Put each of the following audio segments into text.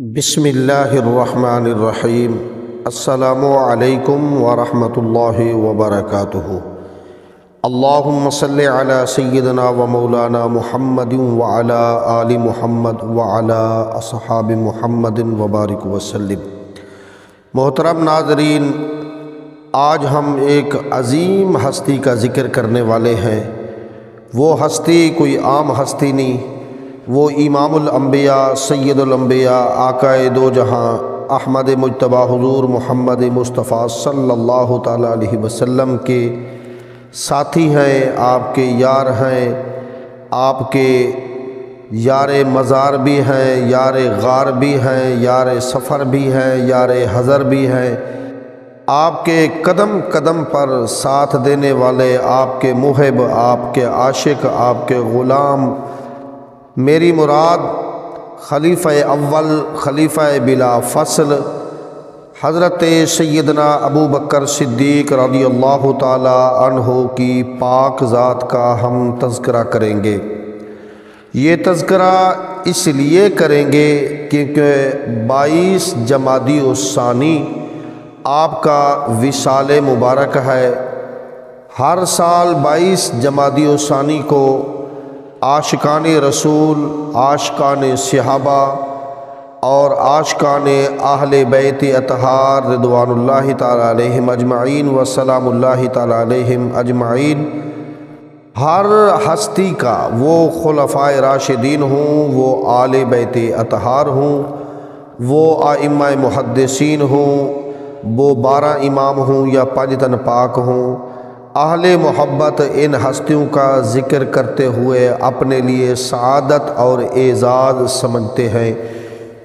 بسم اللہ الرحمن الرحیم۔ السلام علیکم ورحمۃ اللہ وبرکاتہ۔ اللہم صلی علی سیدنا و مولانا محمد وعلی آل محمد وعلی اصحاب محمد وبارک وسلم۔ محترم ناظرین، آج ہم ایک عظیم ہستی کا ذکر کرنے والے ہیں۔ وہ ہستی کوئی عام ہستی نہیں، وہ امام الانبیاء، سید الانبیاء، آقائے دو جہاں، احمد مجتبیٰ حضور محمد مصطفیٰ صلی اللہ تعالیٰ علیہ وسلم کے ساتھی ہیں، آپ کے یار ہیں، آپ کے یار مزار بھی ہیں، یار غار بھی ہیں، یار سفر بھی ہیں، یار حضر بھی ہیں، آپ کے قدم قدم پر ساتھ دینے والے، آپ کے محب، آپ کے عاشق، آپ کے غلام۔ میری مراد خلیفہ اول، خلیفہ بلا فصل حضرت سیدنا ابو بکر صدیق رضی اللہ تعالی عنہ کی پاک ذات کا ہم تذکرہ کریں گے۔ یہ تذکرہ اس لیے کریں گے کیونکہ 22 جمادی الثانی آپ کا وصال مبارک ہے۔ ہر سال 22 جمادی الثانی کو عاشقان رسول، عاشقان صحابہ اور عاشقان اہل بیت اطہار رضوان اللہ تعالیٰ علیہم اجمعین و سلام اللہ تعالیٰ علیہم اجمعین، ہر ہستی کا، وہ خلفائے راشدین ہوں، وہ آل بیت اطہار ہوں، وہ ائمہ محدثین ہوں، وہ 12 امام ہوں یا 5 تن پاک ہوں، اہل محبت ان ہستیوں کا ذکر کرتے ہوئے اپنے لیے سعادت اور اعزاز سمجھتے ہیں۔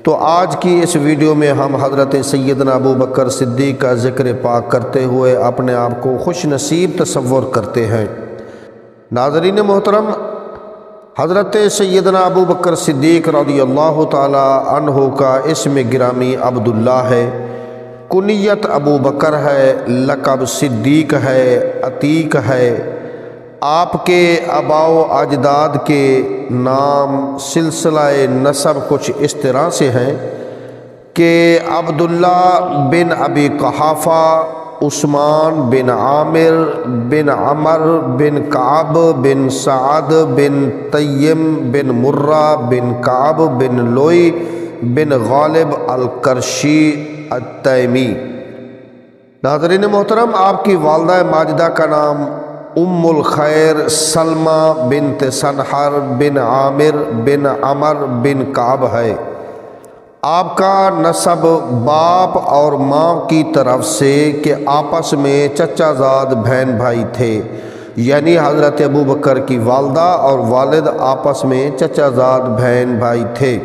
تو آج کی اس ویڈیو میں ہم حضرت سیدنا ابو بکر صدیق کا ذکر پاک کرتے ہوئے اپنے آپ کو خوش نصیب تصور کرتے ہیں۔ ناظرین محترم، حضرت سیدنا ابو بکر صدیق رضی اللہ تعالی عنہ کا اسم گرامی عبداللہ ہے، کنیت ابو بکر ہے، لقب صدیق ہے، عتیق ہے۔ آپ کے آباء و اجداد کے نام، سلسلہ نسب کچھ اس طرح سے ہیں کہ عبداللہ بن ابی قحافہ، عثمان بن عامر بن عمر بن کعب بن سعد بن تیم بن مرہ بن کعب بن لوئی بن غالب القرشی التیمی۔ ناظرین محترم، آپ کی والدہ ماجدہ کا نام ام الخیر سلمہ بنت سنحر بن عامر بن عمر بن کعب ہے۔ آپ کا نسب باپ اور ماں کی طرف سے کہ آپس میں چچا زاد بہن بھائی تھے، یعنی حضرت ابو بکر کی والدہ اور والد آپس میں چچا زاد بہن بھائی تھے۔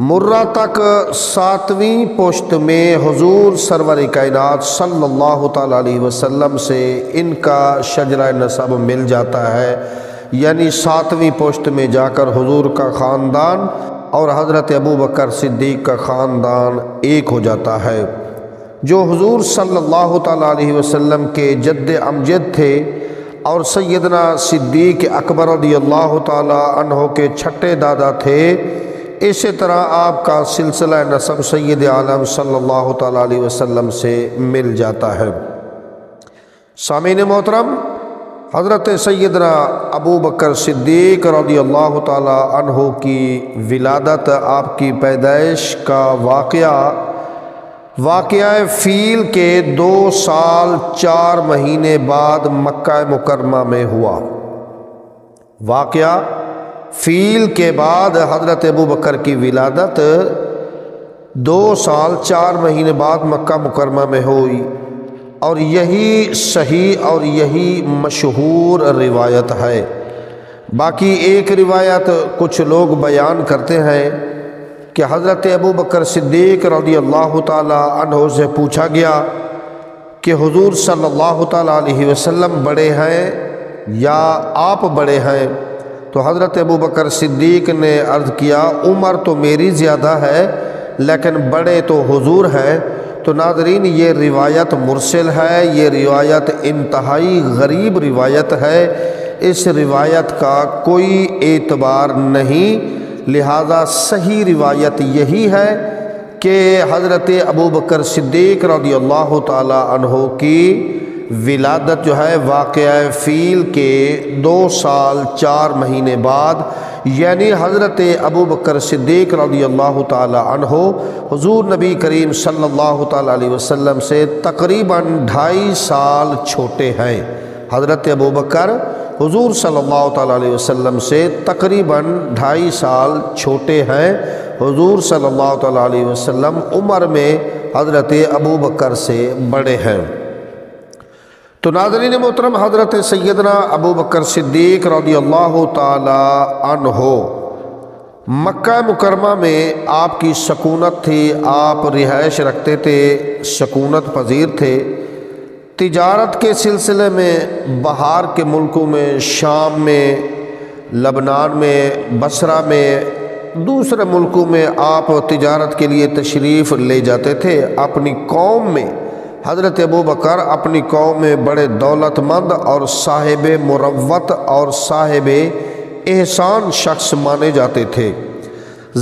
مرہ تک 7ویں پشت میں حضور سرور کائنات صلی اللہ تعالیٰ علیہ وسلم سے ان کا شجرہ نسب مل جاتا ہے، یعنی 7ویں پشت میں جا کر حضور کا خاندان اور حضرت ابو بکر صدیق کا خاندان ایک ہو جاتا ہے، جو حضور صلی اللہ تعالیٰ علیہ وسلم کے جد امجد تھے اور سیدنا صدیق اکبر رضی اللہ تعالیٰ عنہ کے چھٹے دادا تھے۔ اسی طرح آپ کا سلسلہ نسب سید عالم صلی اللہ تعالیٰ علیہ وسلم سے مل جاتا ہے۔ سامعین محترم، حضرت سیدنا ابو بکر صدیق رضی اللہ تعالیٰ عنہ کی ولادت، آپ کی پیدائش کا واقعہ فیل کے 2 سال 4 مہینے بعد مکہ مکرمہ میں ہوا۔ واقعہ فیل کے بعد حضرت ابو بکر کی ولادت 2 سال 4 مہینے بعد مکہ مکرمہ میں ہوئی، اور یہی صحیح اور یہی مشہور روایت ہے۔ باقی ایک روایت کچھ لوگ بیان کرتے ہیں کہ حضرت ابو بکر صدیق رضی اللہ تعالی عنہ سے پوچھا گیا کہ حضور صلی اللہ تعالی علیہ وسلم بڑے ہیں یا آپ بڑے ہیں؟ تو حضرت ابو بکر صدیق نے عرض کیا، عمر تو میری زیادہ ہے لیکن بڑے تو حضور ہیں۔ تو ناظرین، یہ روایت مرسل ہے، یہ روایت انتہائی غریب روایت ہے، اس روایت کا کوئی اعتبار نہیں، لہذا صحیح روایت یہی ہے کہ حضرت ابوبکر صدیق رضی اللہ تعالی عنہ کی ولادت جو ہے واقعہ فیل کے 2 سال 4 مہینے بعد، یعنی حضرت ابوبکر صدیق رضی اللہ تعالی عنہ حضور نبی کریم صلی اللہ تعالی علیہ وسلم سے تقریباً 2.5 سال چھوٹے ہیں۔ حضرت ابوبکر حضور صلی اللہ تعالی علیہ وسلم سے تقریباً 2.5 سال چھوٹے ہیں۔ حضور صلی اللہ تعالی علیہ وسلم عمر میں حضرت ابوبکر سے بڑے ہیں۔ تو ناظرین محترم، حضرت سیدنا ابوبکر صدیق رضی اللہ تعالی عنہ مکہ مکرمہ میں آپ کی سکونت تھی، آپ رہائش رکھتے تھے، سکونت پذیر تھے۔ تجارت کے سلسلے میں باہر کے ملکوں میں، شام میں، لبنان میں، بصرہ میں، دوسرے ملکوں میں آپ تجارت کے لیے تشریف لے جاتے تھے۔ اپنی قوم میں حضرت ابوبکر اپنی قوم میں بڑے دولت مند اور صاحب مروت اور صاحب احسان شخص مانے جاتے تھے۔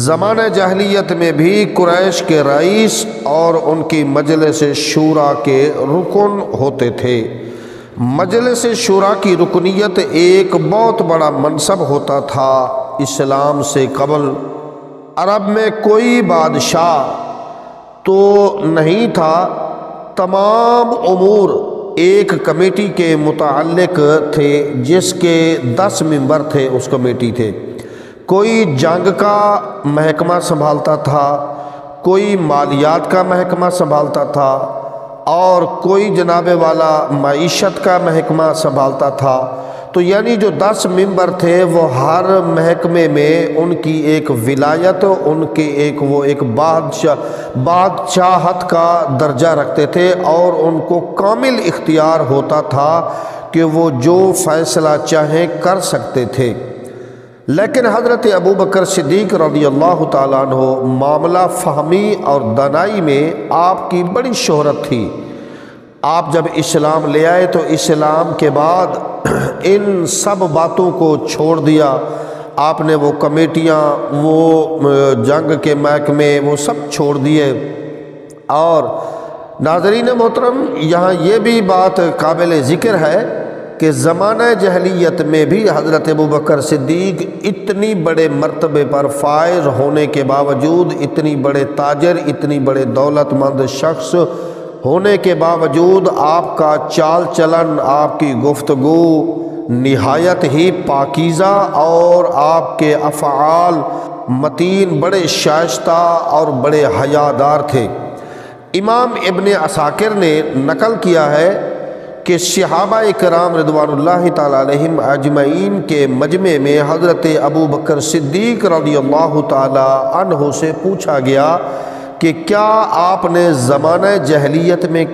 زمانہ جاہلیت میں بھی قریش کے رئیس اور ان کی مجلس شورا کے رکن ہوتے تھے۔ مجلس شورا کی رکنیت ایک بہت بڑا منصب ہوتا تھا۔ اسلام سے قبل عرب میں کوئی بادشاہ تو نہیں تھا، تمام امور ایک کمیٹی کے متعلق تھے جس کے 10 ممبر تھے اس کمیٹی تھے۔ کوئی جنگ کا محکمہ سنبھالتا تھا، کوئی مالیات کا محکمہ سنبھالتا تھا، اور کوئی جناب والا معیشت کا محکمہ سنبھالتا تھا۔ تو یعنی جو 10 ممبر تھے وہ ہر محکمے میں ان کی ایک ولایت، ان کے ایک بادشاہت کا درجہ رکھتے تھے، اور ان کو کامل اختیار ہوتا تھا کہ وہ جو فیصلہ چاہیں کر سکتے تھے۔ لیکن حضرت ابوبکر صدیق رضی اللہ تعالیٰ عنہ معاملہ فہمی اور دانائی میں آپ کی بڑی شہرت تھی۔ آپ جب اسلام لے آئے تو اسلام کے بعد ان سب باتوں کو چھوڑ دیا۔ آپ نے وہ کمیٹیاں، وہ جنگ کے محکمے، وہ سب چھوڑ دیے۔ اور ناظرین محترم، یہاں یہ بھی بات قابل ذکر ہے کہ زمانہ جاہلیت میں بھی حضرت ابوبکر صدیق اتنی بڑے مرتبے پر فائز ہونے کے باوجود، اتنی بڑے تاجر، اتنی بڑے دولت مند شخص ہونے کے باوجود، آپ کا چال چلن، آپ کی گفتگو نہایت ہی پاکیزہ، اور آپ کے افعال متین، بڑے شائستہ اور بڑے حیادار تھے۔ امام ابن عساکر نے نقل کیا ہے کہ صحابہ کرام رضوان اللہ تعالی علیہم اجمعین کے مجمع میں حضرت ابوبکر صدیق رضی اللہ تعالی عنہ سے پوچھا گیا کہ کیا آپ نے زمانہ جاہلیت میں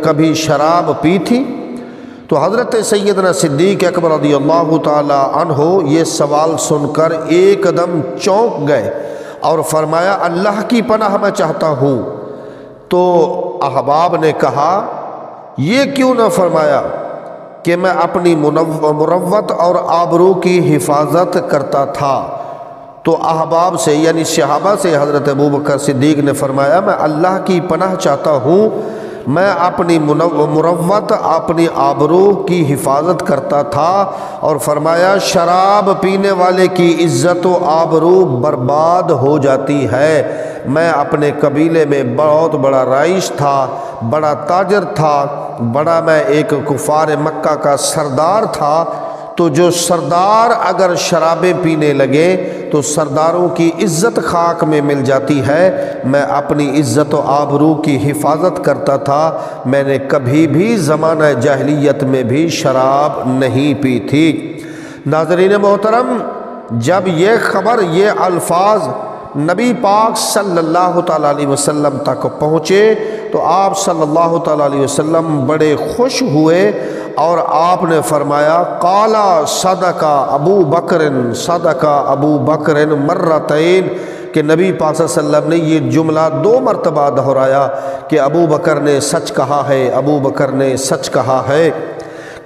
کبھی شراب پی تھی؟ تو حضرت سیدنا صدیق اکبر رضی اللہ تعالی عنہ یہ سوال سن کر ایک دم چونک گئے اور فرمایا اللہ کی پناہ میں چاہتا ہوں۔ تو احباب نے کہا یہ کیوں نہ فرمایا کہ میں اپنی مروت اور آبرو کی حفاظت کرتا تھا؟ تو احباب سے یعنی صحابہ سے حضرت ابوبکر صدیق نے فرمایا میں اللہ کی پناہ چاہتا ہوں، میں اپنی مروت، اپنی آبرو کی حفاظت کرتا تھا، اور فرمایا شراب پینے والے کی عزت و آبرو برباد ہو جاتی ہے۔ میں اپنے قبیلے میں بہت بڑا رئیس تھا، بڑا تاجر تھا، بڑا میں ایک کفار مکہ کا سردار تھا، تو جو سردار اگر شرابیں پینے لگے تو سرداروں کی عزت خاک میں مل جاتی ہے۔ میں اپنی عزت و آبرو کی حفاظت کرتا تھا، میں نے کبھی بھی زمانہ جاہلیت میں بھی شراب نہیں پی تھی۔ ناظرین محترم، جب یہ خبر، یہ الفاظ نبی پاک صلی اللہ تعالیٰ علیہ وسلم تک پہنچے تو آپ صلی اللہ تعالیٰ علیہ وسلم بڑے خوش ہوئے، اور آپ نے فرمایا قالا صدقہ ابو بکر، صدقہ ابو بکر مرتین، کہ نبی پاک صلی اللہ علیہ وسلم نے یہ جملہ 2 مرتبہ دہرایا کہ ابو بکر نے سچ کہا ہے، ابو بکر نے سچ کہا ہے،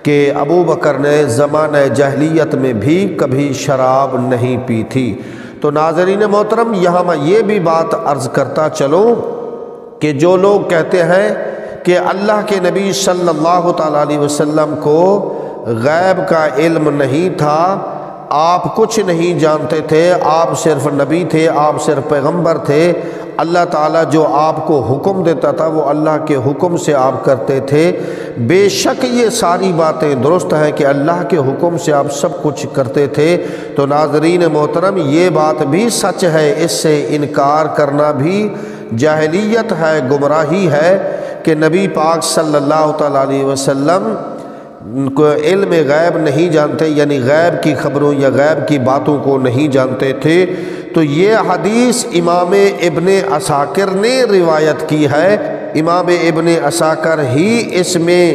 کہ ابو بکر نے زمانہ جاہلیت میں بھی کبھی شراب نہیں پی تھی۔ تو ناظرین محترم، یہاں میں یہ بھی بات عرض کرتا چلوں کہ جو لوگ کہتے ہیں کہ اللہ کے نبی صلی اللہ تعالیٰ علیہ وسلم کو غیب کا علم نہیں تھا، آپ کچھ نہیں جانتے تھے، آپ صرف نبی تھے، آپ صرف پیغمبر تھے، اللہ تعالیٰ جو آپ کو حکم دیتا تھا وہ اللہ کے حکم سے آپ کرتے تھے، بے شک یہ ساری باتیں درست ہیں کہ اللہ کے حکم سے آپ سب کچھ کرتے تھے۔ تو ناظرین محترم، یہ بات بھی سچ ہے، اس سے انکار کرنا بھی جاہلیت ہے، گمراہی ہے کہ نبی پاک صلی اللہ تعالیٰ علیہ وسلم کو علم غیب نہیں جانتے، یعنی غیب کی خبروں یا غیب کی باتوں کو نہیں جانتے تھے۔ تو یہ حدیث امام ابن عساکر نے روایت کی ہے۔ امام ابن عساکر ہی اس میں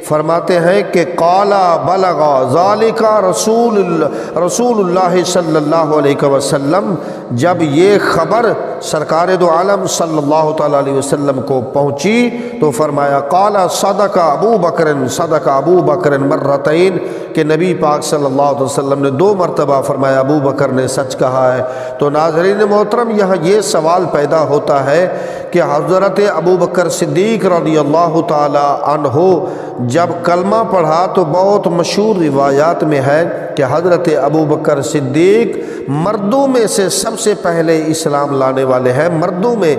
فرماتے ہیں کہ قال بلغ ذالک رسول اللہ صلی اللہ علیہ وسلم، جب یہ خبر سرکار دو عالم صلی اللہ تعالیٰ علیہ وسلم کو پہنچی تو فرمایا قال صدق ابو بکر مرتین، کہ نبی پاک صلی اللہ علیہ وسلم نے 2 مرتبہ فرمایا ابو بکر نے سچ کہا ہے۔ تو ناظرین محترم، یہاں یہ سوال پیدا ہوتا ہے کہ حضرت ابو بکر صدیق رضی اللہ تعالی عنہ جب کلمہ پڑھا تو بہت مشہور روایات میں ہے کہ حضرت ابو بکر صدیق مردوں میں سے سب سے پہلے اسلام لانے والے ہیں، مردوں میں،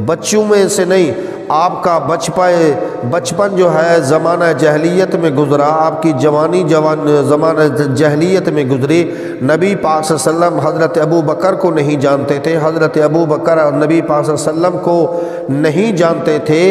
بچوں میں سے نہیں۔ آپ کا بچپن جو ہے زمانہ جہلیت میں گزرا، آپ کی جوانی زمانہ جہلیت میں گزری۔ نبی پاک صلی اللہ علیہ وسلم حضرت ابو بکر کو نہیں جانتے تھے، حضرت ابو بکر اور نبی پاک صلی اللہ علیہ وسلم کو نہیں جانتے تھے،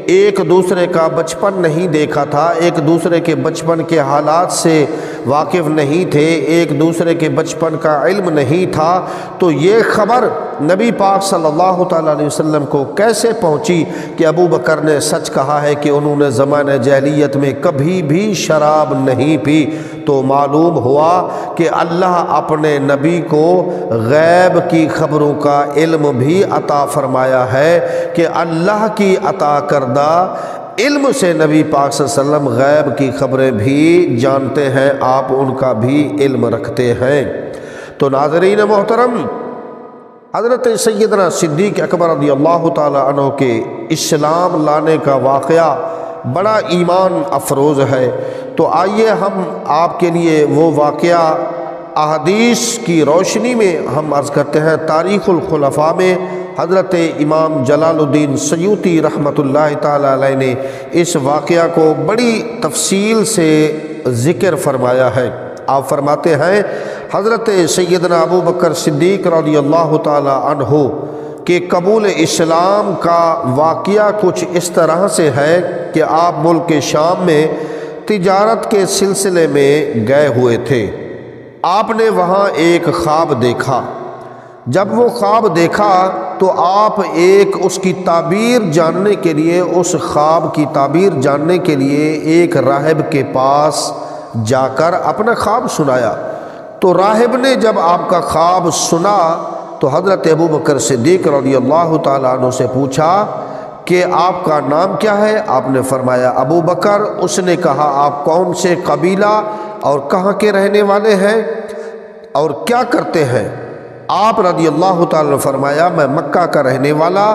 ایک دوسرے کا بچپن نہیں دیکھا تھا، ایک دوسرے کے بچپن کے حالات سے واقف نہیں تھے، ایک دوسرے کے بچپن کا علم نہیں تھا۔ تو یہ خبر نبی پاک صلی اللہ تعالیٰ علیہ وسلم کو کیسے پہنچی کہ ابو بکر نے سچ کہا ہے کہ انہوں نے زمانہ جاہلیت میں کبھی بھی شراب نہیں پی؟ تو معلوم ہوا کہ اللہ اپنے نبی کو غیب کی خبروں کا علم بھی عطا فرمایا ہے کہ اللہ کی عطا کردہ علم سے نبی پاک صلی اللہ علیہ وسلم غیب کی خبریں بھی جانتے ہیں، آپ ان کا بھی علم رکھتے ہیں۔ تو ناظرین محترم، حضرت سیدنا صدیق اکبر رضی اللہ تعالی عنہ کے اسلام لانے کا واقعہ بڑا ایمان افروز ہے۔ تو آئیے ہم آپ کے لیے وہ واقعہ احادیث کی روشنی میں ہم عرض کرتے ہیں۔ تاریخ الخلفاء میں حضرت امام جلال الدین سیوطی رحمۃ اللہ تعالی علیہ نے اس واقعہ کو بڑی تفصیل سے ذکر فرمایا ہے۔ آپ فرماتے ہیں حضرت سیدنا ابو بکر صدیق رضی اللہ تعالی عنہ کہ قبول اسلام کا واقعہ کچھ اس طرح سے ہے کہ آپ ملک شام میں تجارت کے سلسلے میں گئے ہوئے تھے۔ آپ نے وہاں ایک خواب دیکھا۔ جب وہ خواب دیکھا تو آپ اس کی تعبیر جاننے کے لیے، اس خواب کی تعبیر جاننے کے لیے ایک راہب کے پاس جا کر اپنا خواب سنایا۔ تو راہب نے جب آپ کا خواب سنا تو حضرت ابو بکر صدیق رضی اللہ تعالیٰ عنہ سے پوچھا کہ آپ کا نام کیا ہے؟ آپ نے فرمایا ابو بکر۔ اس نے کہا آپ کون سے قبیلہ اور کہاں کے رہنے والے ہیں اور کیا کرتے ہیں؟ آپ رضی اللہ تعالیٰ نے فرمایا میں مکہ کا رہنے والا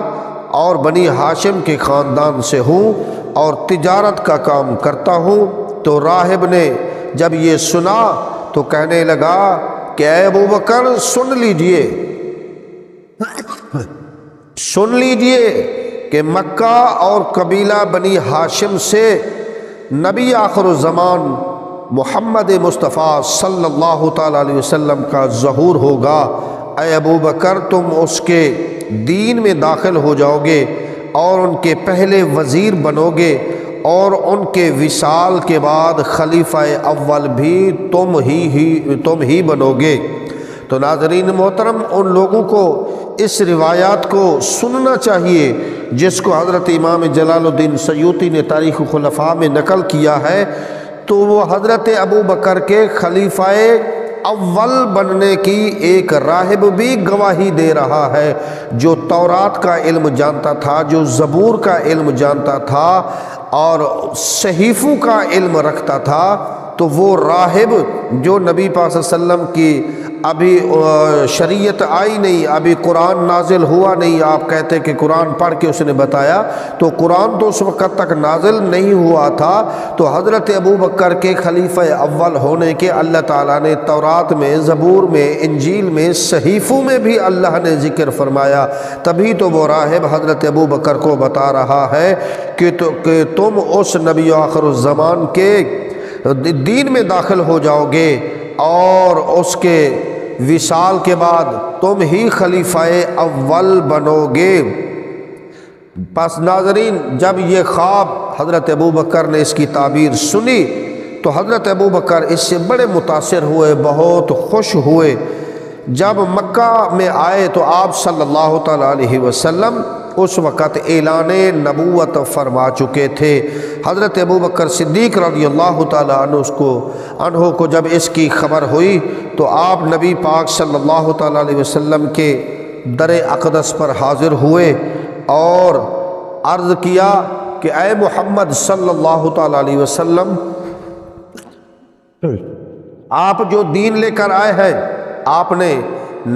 اور بنی ہاشم کے خاندان سے ہوں اور تجارت کا کام کرتا ہوں۔ تو راہب نے جب یہ سنا تو کہنے لگا کہ اے ابو بکر سن لیجئے کہ مکہ اور قبیلہ بنی ہاشم سے نبی آخر الزمان محمد مصطفیٰ صلی اللہ تعالیٰ علیہ وسلم کا ظہور ہوگا۔ اے ابو بکر تم اس کے دین میں داخل ہو جاؤ گے اور ان کے پہلے وزیر بنو گے اور ان کے وصال کے بعد خلیفہ اول بھی تم ہی بنو گے۔ تو ناظرین محترم، ان لوگوں کو اس روایات کو سننا چاہیے جس کو حضرت امام جلال الدین سیوطی نے تاریخ خلفاء میں نقل کیا ہے۔ تو وہ حضرت ابو بکر کے خلیفہ اول بننے کی ایک راہب بھی گواہی دے رہا ہے، جو تورات کا علم جانتا تھا، جو زبور کا علم جانتا تھا اور صحیفوں کا علم رکھتا تھا۔ تو وہ راہب جو نبی پاک صلی اللہ علیہ وسلم کی ابھی شریعت آئی نہیں، ابھی قرآن نازل ہوا نہیں، آپ کہتے کہ قرآن پڑھ کے اس نے بتایا، تو قرآن تو اس وقت تک نازل نہیں ہوا تھا۔ تو حضرت ابوبکر کے خلیفہ اول ہونے کے اللہ تعالیٰ نے تورات میں، زبور میں، انجیل میں، صحیفوں میں بھی اللہ نے ذکر فرمایا۔ تبھی تو وہ راہب حضرت ابوبکر کو بتا رہا ہے کہ تم اس نبی آخر الزمان کے دین میں داخل ہو جاؤ گے، اور اس کے وصال کے بعد تم ہی خلیفہ اول بنو گے۔ پس ناظرین، جب یہ خواب حضرت ابوبکر نے اس کی تعبیر سنی تو حضرت ابوبکر اس سے بڑے متاثر ہوئے، بہت خوش ہوئے۔ جب مکہ میں آئے تو آپ صلی اللہ تعالیٰ علیہ وسلم اس وقت اعلان نبوت فرما چکے تھے۔ حضرت ابوبکر صدیق رضی اللہ تعالیٰ عنہ کو جب اس کی خبر ہوئی تو آپ نبی پاک صلی اللہ تعالیٰ علیہ وسلم کے در اقدس پر حاضر ہوئے اور عرض کیا کہ اے محمد صلی اللہ تعالیٰ علیہ وسلم، آپ جو دین لے کر آئے ہیں، آپ نے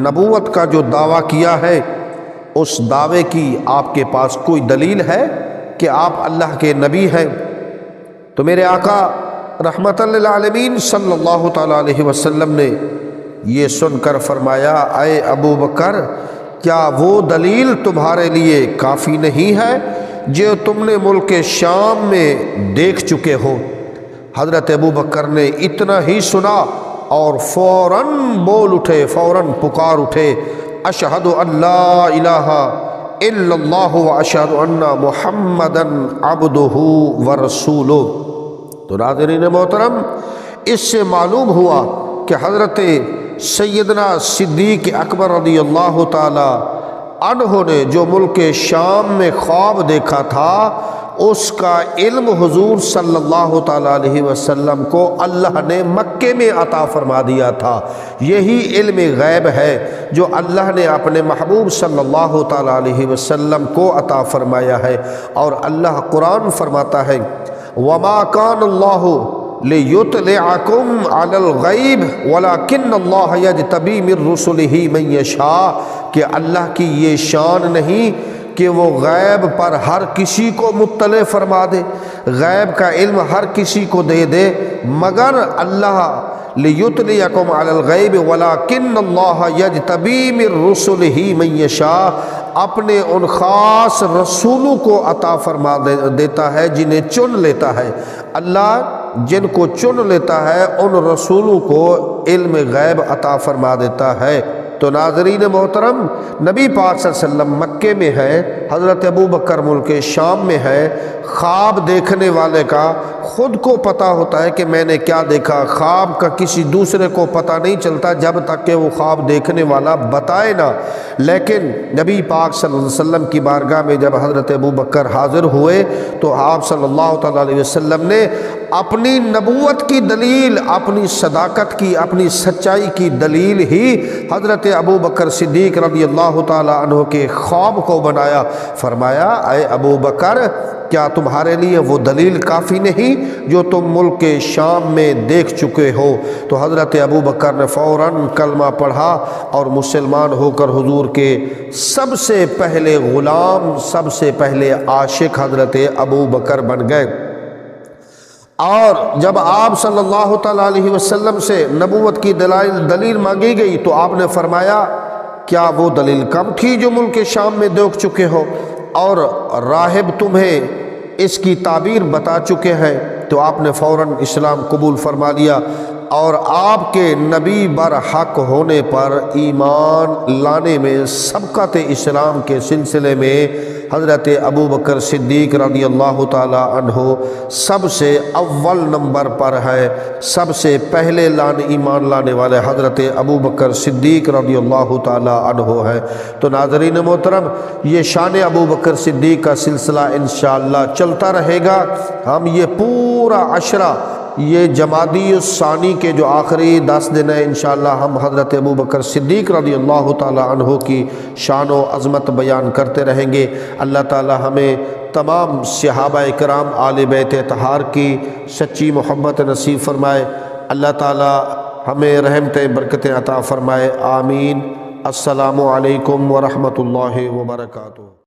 نبوت کا جو دعویٰ کیا ہے، اس دعوے کی آپ کے پاس کوئی دلیل ہے کہ آپ اللہ کے نبی ہیں؟ تو میرے آقا رحمت للعالمین صلی اللہ تعالیٰ علیہ وسلم نے یہ سن کر فرمایا، اے ابو بکر، کیا وہ دلیل تمہارے لیے کافی نہیں ہے جو تم نے ملک شام میں دیکھ چکے ہو؟ حضرت ابو بکر نے اتنا ہی سنا اور فوراً بول اٹھے، فوراً پکار اٹھے، اشہد ان لا الہ الا اللہ و اشہد ان محمدً عبدہ ورسولہ۔ تو ناظرین محترم، اس سے معلوم ہوا کہ حضرت سیدنا صدیق اکبر رضی اللہ تعالی عنہ نے جو ملک شام میں خواب دیکھا تھا، اس کا علم حضور صلی اللہ تعالیٰ علیہ وسلم کو اللہ نے مکے میں عطا فرما دیا تھا۔ یہی علم غیب ہے جو اللہ نے اپنے محبوب صلی اللہ تعالیٰ علیہ وسلم کو عطا فرمایا ہے۔ اور اللہ قرآن فرماتا ہے، وَمَا كَانَ اللَّهُ لِيُطْلِعَكُمْ عَلَى الْغَيْبِ وَلَكِنَّ اللَّهَ يَجْتَبِي مِن رُّسُلِهِ مَن يَشَاءُ، کہ اللہ کی یہ شان نہیں کہ وہ غیب پر ہر کسی کو مطلع فرما دے، غیب کا علم ہر کسی کو دے دے، مگر اللہ لِيُطْلِعَكُمْ عَلَى الْغَيْبِ وَلَكِنَّ اللَّهَ يَجْتَبِي مِن رُّسُلِهِ مَن يَشَاءُ، اپنے ان خاص رسولوں کو عطا فرما دیتا ہے جنہیں چن لیتا ہے۔ اللہ جن کو چن لیتا ہے ان رسولوں کو علم غیب عطا فرما دیتا ہے۔ تو ناظرین محترم، نبی پاک صلی اللہ علیہ وسلم مکے میں ہے، حضرت ابوبکر ملک شام میں ہے۔ خواب دیکھنے والے کا خود کو پتہ ہوتا ہے کہ میں نے کیا دیکھا، خواب کا کسی دوسرے کو پتہ نہیں چلتا جب تک کہ وہ خواب دیکھنے والا بتائے نہ۔ لیکن نبی پاک صلی اللہ علیہ وسلم کی بارگاہ میں جب حضرت ابوبکر حاضر ہوئے تو آپ صلی اللہ تعالیٰ علیہ وسلم نے اپنی نبوت کی دلیل، اپنی صداقت کی، اپنی سچائی کی دلیل ہی حضرت ابوبکر صدیق رضی اللہ تعالیٰ عنہ کے خواب کو بنایا۔ فرمایا، اے ابوبکر، کیا تمہارے لیے وہ دلیل کافی نہیں جو تم ملک شام میں دیکھ چکے ہو؟ تو حضرت ابوبکر نے فوراً کلمہ پڑھا اور مسلمان ہو کر حضور کے سب سے پہلے غلام، سب سے پہلے عاشق حضرت ابوبکر بن گئے۔ اور جب آپ صلی اللہ تعالیٰ علیہ وسلم سے نبوت کی دلیل مانگی گئی تو آپ نے فرمایا، کیا وہ دلیل کم تھی جو ملک شام میں دیکھ چکے ہو؟ اور راہب تمہیں اس کی تعبیر بتا چکے ہیں۔ تو آپ نے فوراً اسلام قبول فرما لیا اور آپ کے نبی برحق ہونے پر ایمان لانے میں سبقت اسلام کے سلسلے میں حضرت ابوبکر صدیق رضی اللہ تعالی عنہ سب سے اول نمبر پر ہے۔ سب سے پہلے ایمان لانے والے حضرت ابوبکر صدیق رضی اللہ تعالی عنہ ہے۔ تو ناظرین محترم، یہ شان ابوبکر صدیق کا سلسلہ انشاءاللہ چلتا رہے گا۔ ہم یہ پورا عشرہ یہ جمادی الثانی کے جو آخری 10 دن ہیں انشاءاللہ ہم حضرت ابوبکر صدیق رضی اللہ تعالی عنہ کی شان و عظمت بیان کرتے رہیں گے۔ اللہ تعالی ہمیں تمام صحابہ کرام آل بیت اطہار کی سچی محبت نصیب فرمائے۔ اللہ تعالی ہمیں رحمتیں برکتیں عطا فرمائے، آمین۔ السلام علیکم ورحمۃ اللہ وبرکاتہ۔